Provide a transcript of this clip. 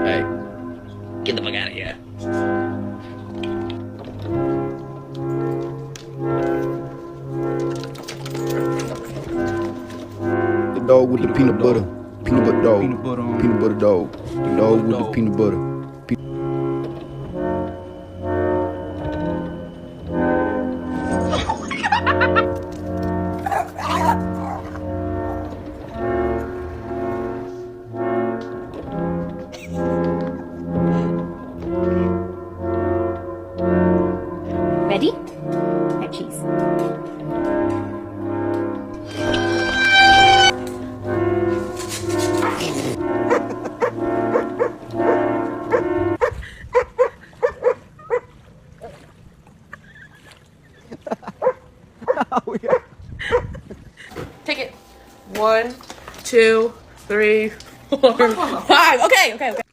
Hey, get the fuck out of here. The dog with the peanut butter. Peanut butter dog. Peanut butter dog. The dog with the peanut butter. Ready? Add cheese. Take it. 1, 2, 3, 4, 5. Okay.